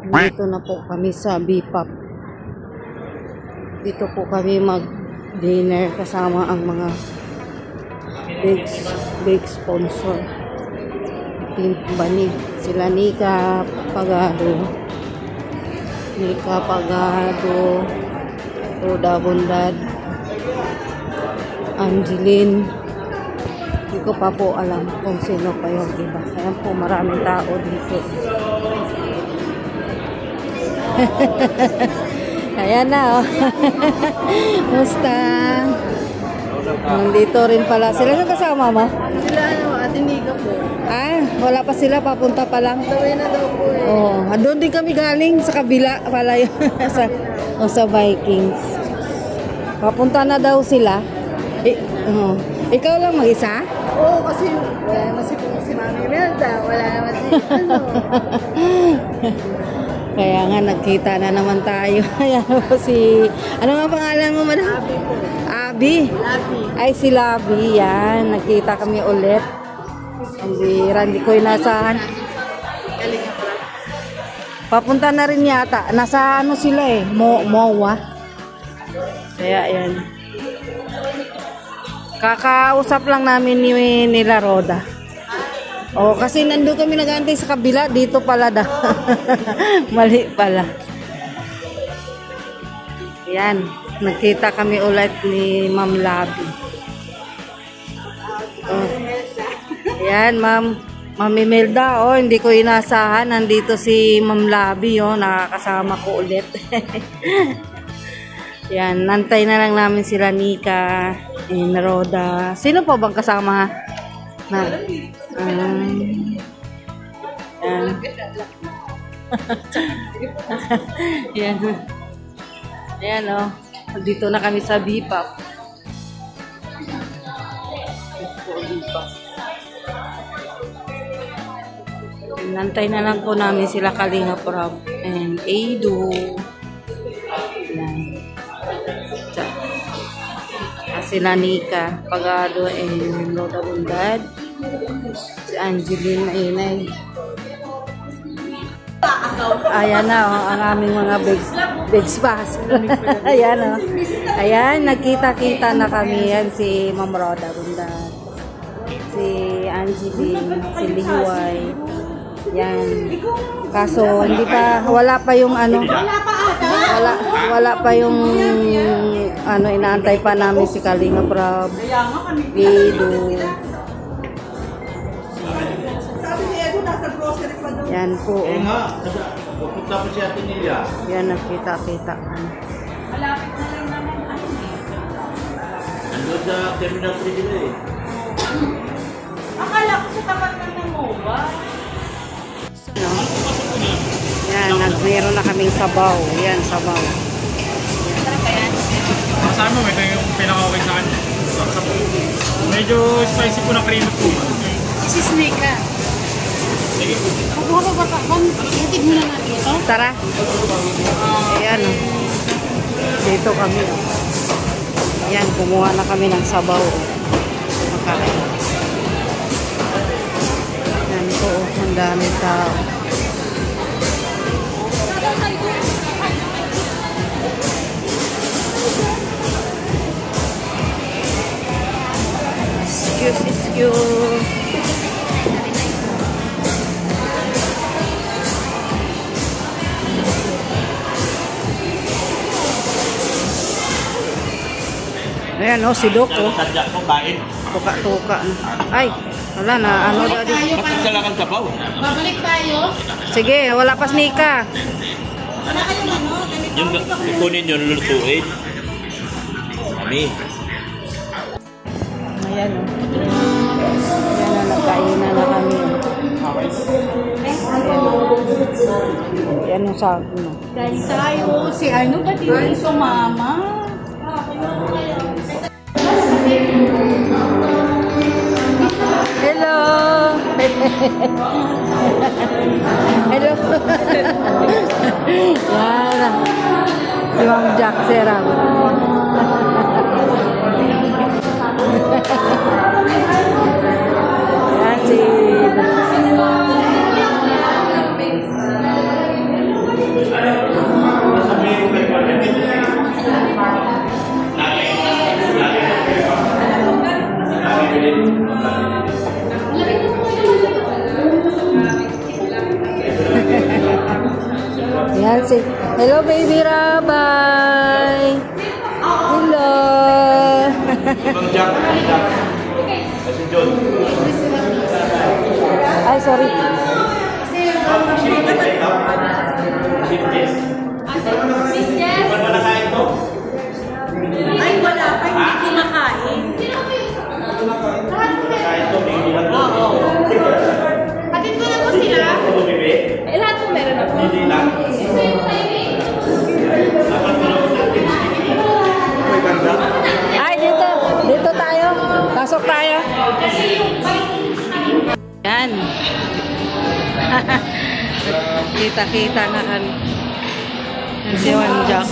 Dito na po kami sa BPAP. Dito po kami mag-dinner kasama ang mga big sponsor. Team Bani. Sila Nika Pagado, Roda Bondad, Angeline. Hindi ko pa po alam kung sino pa yung iba. Ayan po, maraming tao dito. Ayan na, oh. Musta? Nandito rin pala. Sila yung kasama mo? Sila, Ate Nika po. Ah, wala pa sila. Papunta pa lang. Tawin na daw po eh. Oh, doon din kami galing sa kabila pala yun. sa Vikings. Papunta na daw sila. Ikaw lang mag-isa? Oo, kasi wala naman si Mami Melda. Wala naman si ano. Kaya nga, nagkita na naman tayo. Ayan po si... Ano nga pangalan mo, madam? Abi po. Abi? Labi. Ay, si Labi. Yan. Nagkita kami ulit. Ang bira. Hindi ko inasahan. Galing nga pala. Papunta na rin yata. Nasa ano sila eh. Mowa. Kaya yan. Kakausap lang namin nila Roda. Oh, kasi nandun kami nag-aantay sa kabila, dito pala daw. Mali pala. Yan, nagkita kami ulit ni Ma'am Labi. Oh. Yan, Ma'am Imelda, oh, hindi ko inasahan, nandito si Ma'am Labi, oh, nakakasama ko ulit. Yan, nantay na lang namin sila Nika, Roda. Sino pa bang kasama? Yan. Ayan, oh. Dito na kami sa BPAP. Nantay na lang po namin sila Kalinga Prab and Aido. Yan. Sila Nika Pagado and Roda Bondad. Si Angeline Mainay. Ayan na, oh, ang aming mga big spas. Ayan, oh. Ayan, nagkita-kita na kami. Yan si Ma'am Roda Bondad, si Angeline, si Lihuay. Yan. Kaso hindi pa, wala pa yung ano, wala pa yung ano, inaantay pa namin si Kalinga Prab, Vido. Yan po. Pupunta pa si Ate Nilia. Yan, nagkita-kita. Malapit na lang naman. Nandun sa Terminal 3 nila eh. Akala ko sa tapat ng MOBA. No? Yan, meron na kaming sabaw. Yan, sabaw. Kasama mo, ito yung pinaka-okay sa akin. Medyo spicy po na cream po. Si Nika. Sige po. Kukuha pa ba ka? Itig mo na natin ito. Tara. Ayan, oh. Dito kami. Oh. Yan, kumuha na kami ng sabaw. Oh. Makain. Yan po, oh. Ang daming tao. Excuse. Ayan, oh, si Doc, oh. Sadya ko, kain. Tuka-tuka. Ay, wala na. Ano daddy? Magkakalakan sa baw. Babalik tayo. Sige, wala pa Nika. Wala kayong ano? Yung kukunin yun, lulutuin. Kami. Ayan, oh. Ayan na, nagkainan na kami. Ayan yung sabi mo. Dahil tayo, si ano ba din sumama? Hello! Hello! Yan. Si Ma'am Jack Serang. Yan si... Hello, baby Rabay. Hello. Ibang Jack. Kasi John. Ay, sorry. Ay, wala pa. Hindi kinakain. Hatid ko na po sila. Eh, lahat po meron ako. Ay, dito. Dito tayo. Pasok tayo. Yan. Kita-kita nga kan. Yan si Juan Jack.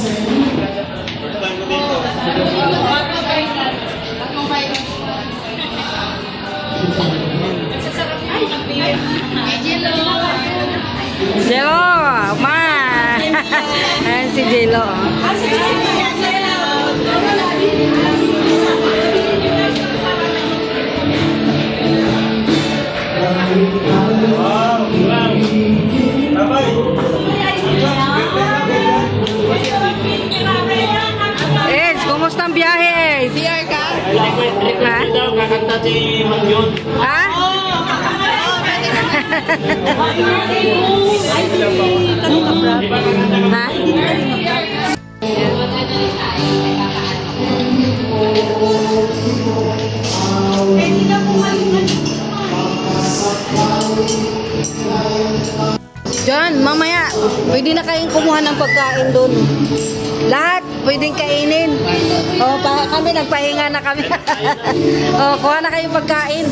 Jello, ma. Ayan si Jello. Kumusta ang biyahe? PR ka? Ha? Kakanta si Mang John. Ha? Ha? John, mamaya, pwede na kayong kumuha ng pagkain doon. Lahat, pwedeng kainin. Kami, nagpahinga na kami. Kuha na kayong pagkain.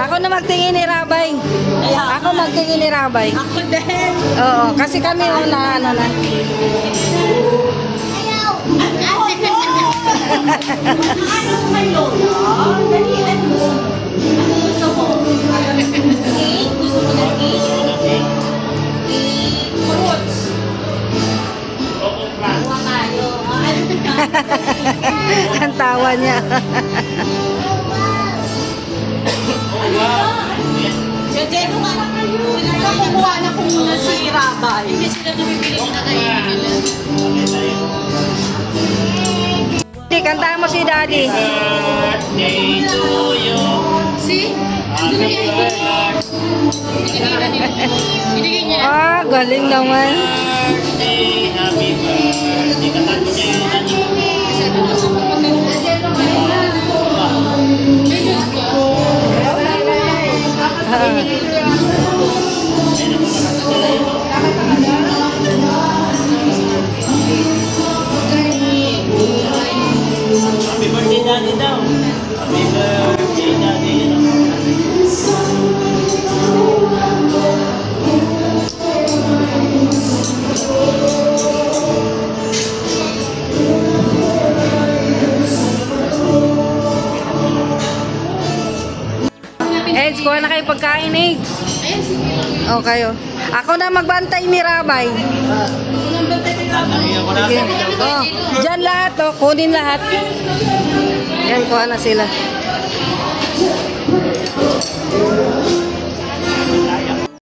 Ako na magtingin ni Rabay. Ako magtingin ni Rabay. Ako din. Oo, kasi kami una, ano na. Ano kay Lola? Dalian mo. Ano gusto mo? Cake? Gusto mo ng cake? Fruits. Kuha tayo. Ang tawa niya. Jejeno nga na kayo. Nakukuha na kung muna si Rabay. Hindi sila tumibili na kayo. Kantahan mo si Daddy. Birthday to you. See? Happy birthday. Binigay niya. Ah, galing naman. Birthday. Happy birthday. Kakanta niya yung ano. Happy birthday, Daddy daw. Happy birthday, Daddy. Eds, kuha na kayo pagkain, Eds. O kayo. Ako na magbantay ni Rabay. Sige. Oh, dyan lahat, oh. Kunin lahat. Yan, kuha na sila.